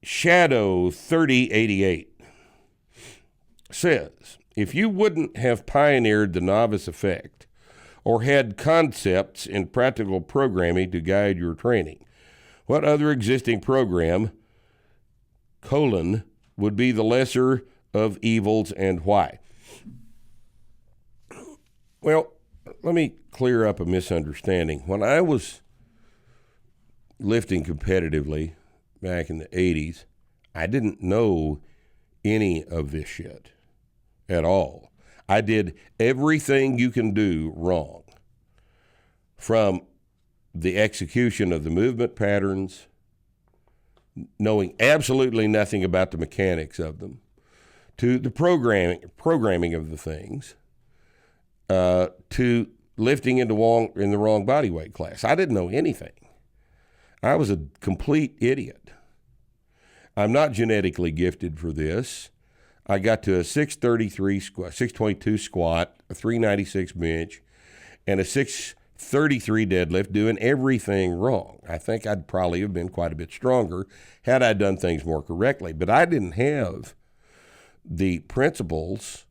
Shadow 3088 says, if you wouldn't have pioneered the novice effect or had concepts in practical programming to guide your training, what other existing program, would be the lesser of evils and why? Well, let me clear up a misunderstanding. When I was lifting competitively back in the 80s, I didn't know any of this shit at all. I did everything you can do wrong, from the execution of the movement patterns, knowing absolutely nothing about the mechanics of them, to the programming of the things, to lifting in the wrong body weight class. I didn't know anything. I was a complete idiot. I'm not genetically gifted for this. I got to a 622 squat, a 396 bench, and a 633 deadlift, doing everything wrong. I think I'd probably have been quite a bit stronger had I done things more correctly. But I didn't have the principles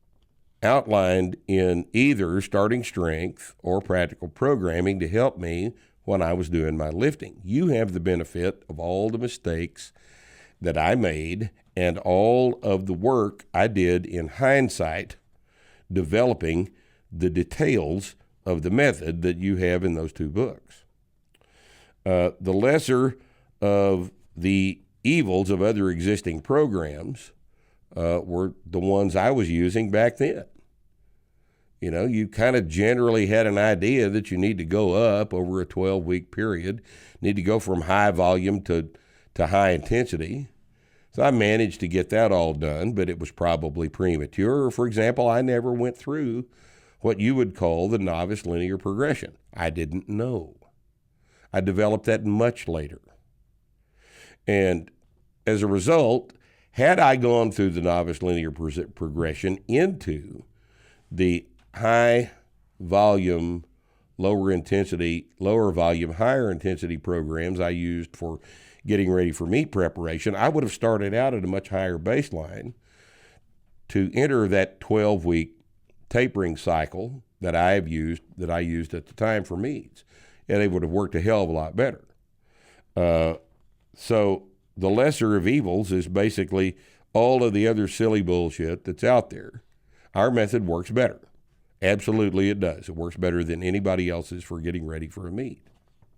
outlined in either starting strength or practical programming to help me when I was doing my lifting. You have the benefit of all the mistakes that I made and all of the work I did in hindsight developing the details of the method that you have in those two books. The lesser of the evils of other existing programs were the ones I was using back then. You know, you kind of generally had an idea that you need to go up over a 12-week period, need to go from high volume to high intensity. So I managed to get that all done, but it was probably premature. For example, I never went through what you would call the novice linear progression. I didn't know. I developed that much later. And as a result, had I gone through the novice linear progression into the high volume, lower intensity, lower volume, higher intensity programs I used for getting ready for meet preparation, I would have started out at a much higher baseline to enter that 12-week tapering cycle that I used at the time for meets. And it would have worked a hell of a lot better. So the lesser of evils is basically all of the other silly bullshit that's out there. Our method works better. Absolutely it does. It works better than anybody else's for getting ready for a meet.